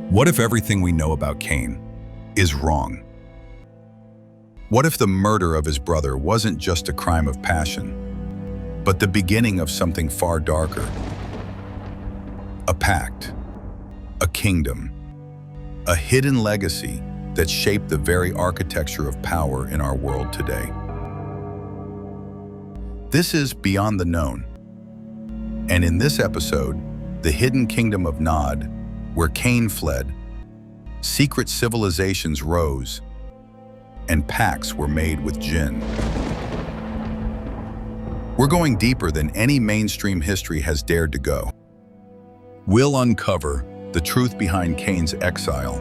What if everything we know about Cain is wrong? What if the murder of his brother wasn't just a crime of passion, but the beginning of something far darker? A pact, a kingdom, a hidden legacy that shaped the very architecture of power in our world today. This is Beyond the Known, and in this episode, the hidden kingdom of Nod, where Cain fled, secret civilizations rose, and pacts were made with jinn. We're going deeper than any mainstream history has dared to go. We'll uncover the truth behind Cain's exile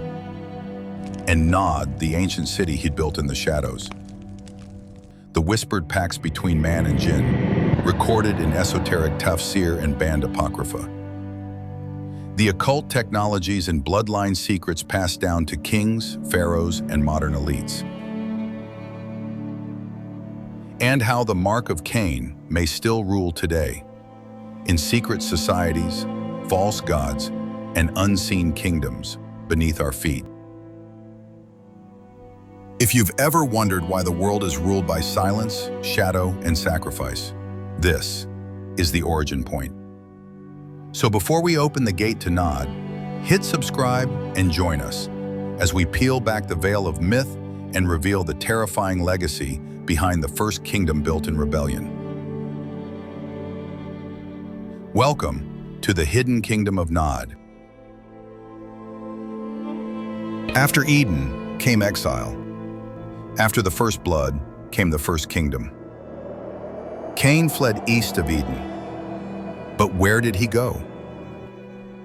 and Nod, the ancient city he'd built in the shadows. The whispered pacts between man and jinn, recorded in esoteric tafsir and banned apocrypha. The occult technologies and bloodline secrets passed down to kings, pharaohs, and modern elites. And how the mark of Cain may still rule today, in secret societies, false gods, and unseen kingdoms beneath our feet. If you've ever wondered why the world is ruled by silence, shadow, and sacrifice, this is the origin point. So before we open the gate to Nod, hit subscribe and join us as we peel back the veil of myth and reveal the terrifying legacy behind the first kingdom built in rebellion. Welcome to the hidden kingdom of Nod. After Eden came exile. After the first blood came the first kingdom. Cain fled east of Eden. But where did he go?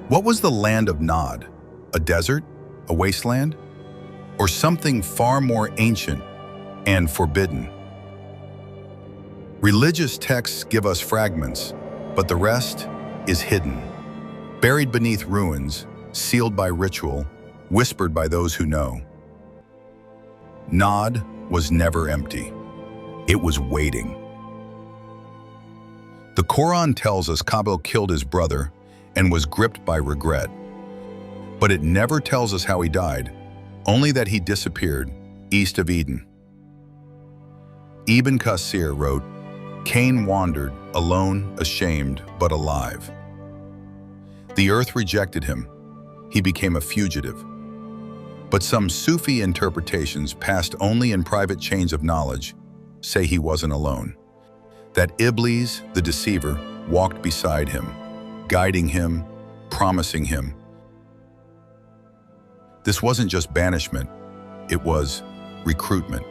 What was the land of Nod? A desert? A wasteland? Or something far more ancient and forbidden? Religious texts give us fragments, but the rest is hidden. Buried beneath ruins, sealed by ritual, whispered by those who know. Nod was never empty. It was waiting. The Quran tells us Abel killed his brother and was gripped by regret. But it never tells us how he died, only that he disappeared east of Eden. Ibn Kathir wrote, "Cain wandered, alone, ashamed, but alive. The earth rejected him. He became a fugitive." But some Sufi interpretations, passed only in private chains of knowledge, say he wasn't alone. That Iblis, the deceiver, walked beside him, guiding him, promising him. This wasn't just banishment, it was recruitment.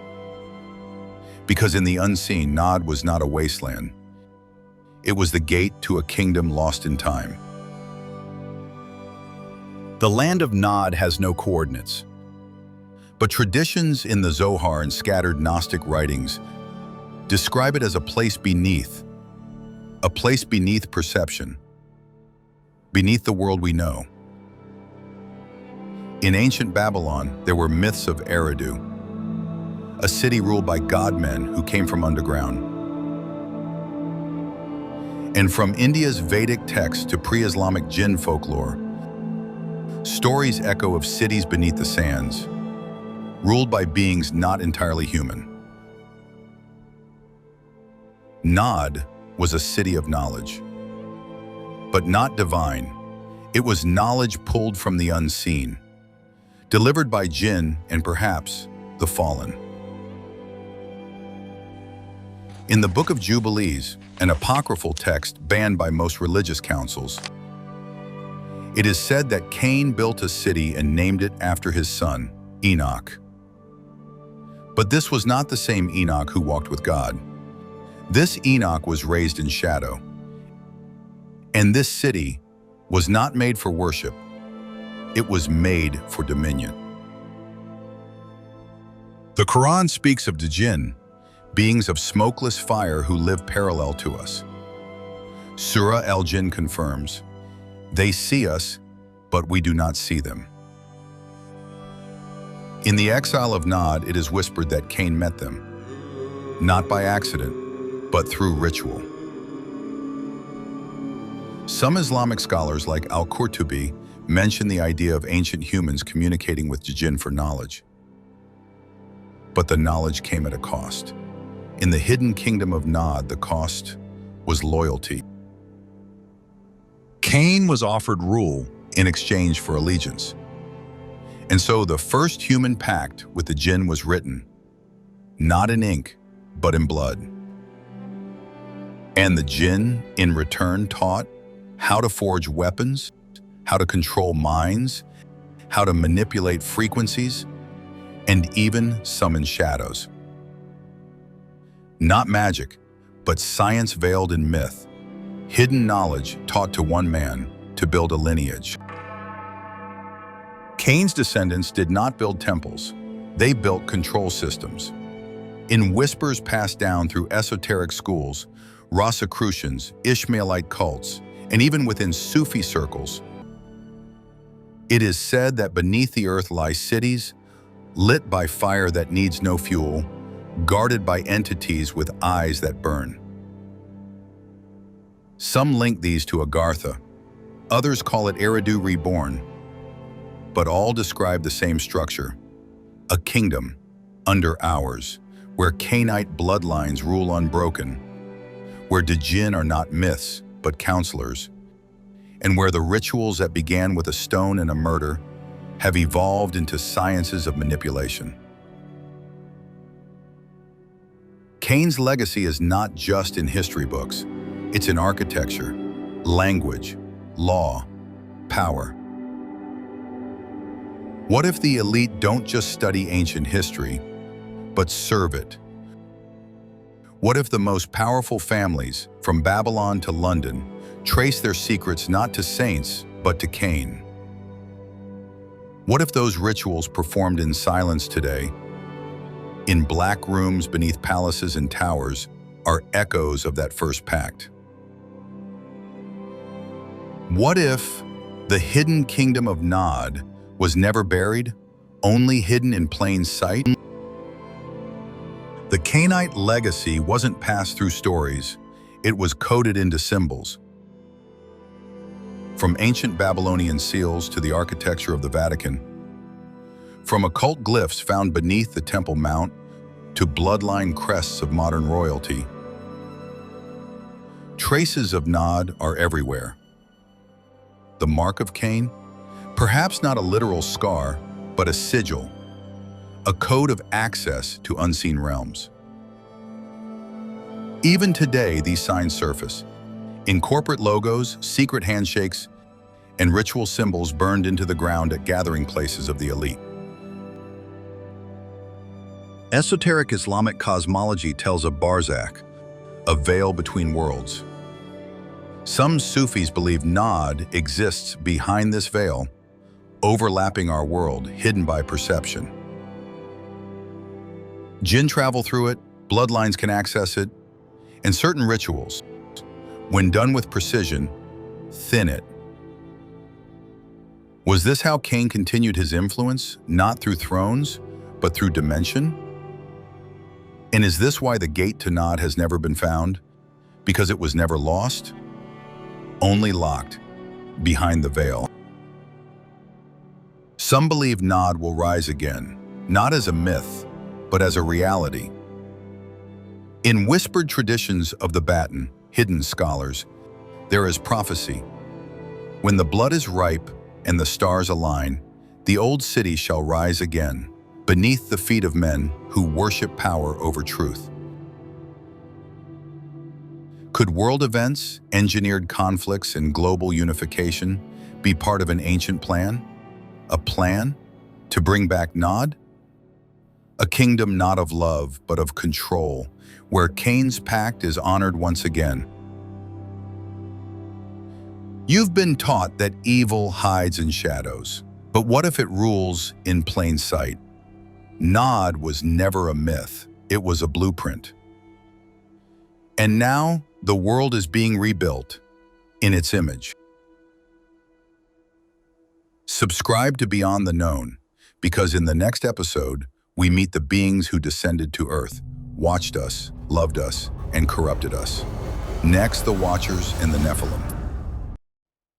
Because in the unseen, Nod was not a wasteland. It was the gate to a kingdom lost in time. The land of Nod has no coordinates. But traditions in the Zohar and scattered Gnostic writings describe it as a place beneath perception, beneath the world we know. In ancient Babylon, there were myths of Eridu, a city ruled by god-men who came from underground. And from India's Vedic texts to pre-Islamic jinn folklore, stories echo of cities beneath the sands, ruled by beings not entirely human. Nod was a city of knowledge, but not divine. It was knowledge pulled from the unseen, delivered by jinn and perhaps the fallen. In the Book of Jubilees, an apocryphal text banned by most religious councils, it is said that Cain built a city and named it after his son, Enoch. But this was not the same Enoch who walked with God. This Enoch was raised in shadow. And this city was not made for worship. It was made for dominion. The Quran speaks of the jinn, beings of smokeless fire who live parallel to us. Surah al-Jinn confirms, "They see us, but we do not see them." In the exile of Nod, it is whispered that Cain met them, not by accident, but through ritual. Some Islamic scholars like Al-Qurtubi mention the idea of ancient humans communicating with the jinn for knowledge. But the knowledge came at a cost. In the hidden kingdom of Nod, the cost was loyalty. Cain was offered rule in exchange for allegiance. And so the first human pact with the jinn was written, not in ink, but in blood. And the jinn, in return, taught how to forge weapons, how to control minds, how to manipulate frequencies, and even summon shadows. Not magic, but science veiled in myth, hidden knowledge taught to one man to build a lineage. Cain's descendants did not build temples, they built control systems. In whispers passed down through esoteric schools, Rosicrucians, Ishmaelite cults, and even within Sufi circles, it is said that beneath the earth lie cities, lit by fire that needs no fuel, guarded by entities with eyes that burn. Some link these to Agartha, others call it Eridu reborn, but all describe the same structure, a kingdom under ours, where Cainite bloodlines rule unbroken, where the jinn are not myths, but counselors, and where the rituals that began with a stone and a murder have evolved into sciences of manipulation. Cain's legacy is not just in history books, it's in architecture, language, law, power. What if the elite don't just study ancient history, but serve it? What if the most powerful families, from Babylon to London, trace their secrets not to saints, but to Cain? What if those rituals performed in silence today, in black rooms beneath palaces and towers, are echoes of that first pact? What if the hidden kingdom of Nod was never buried, only hidden in plain sight? The Cainite legacy wasn't passed through stories, it was coded into symbols. From ancient Babylonian seals to the architecture of the Vatican, from occult glyphs found beneath the Temple Mount to bloodline crests of modern royalty, traces of Nod are everywhere. The mark of Cain? Perhaps not a literal scar, but a sigil, a code of access to unseen realms. Even today, these signs surface in corporate logos, secret handshakes, and ritual symbols burned into the ground at gathering places of the elite. Esoteric Islamic cosmology tells of barzakh, a veil between worlds. Some Sufis believe Nod exists behind this veil, overlapping our world, hidden by perception. Jinn travel through it, bloodlines can access it, and certain rituals, when done with precision, thin it. Was this how Cain continued his influence, not through thrones, but through dimension? And is this why the gate to Nod has never been found? Because it was never lost? Only locked, behind the veil. Some believe Nod will rise again, not as a myth, but as a reality. In whispered traditions of the Batten, hidden scholars, there is prophecy. When the blood is ripe and the stars align, the old city shall rise again, beneath the feet of men who worship power over truth. Could world events, engineered conflicts, and global unification be part of an ancient plan? A plan to bring back Nod? A kingdom not of love, but of control, where Cain's pact is honored once again. You've been taught that evil hides in shadows, but what if it rules in plain sight? Nod was never a myth, it was a blueprint. And now, the world is being rebuilt in its image. Subscribe to Beyond the Known, because in the next episode, we meet the beings who descended to Earth, watched us, loved us, and corrupted us. Next, the Watchers and the Nephilim.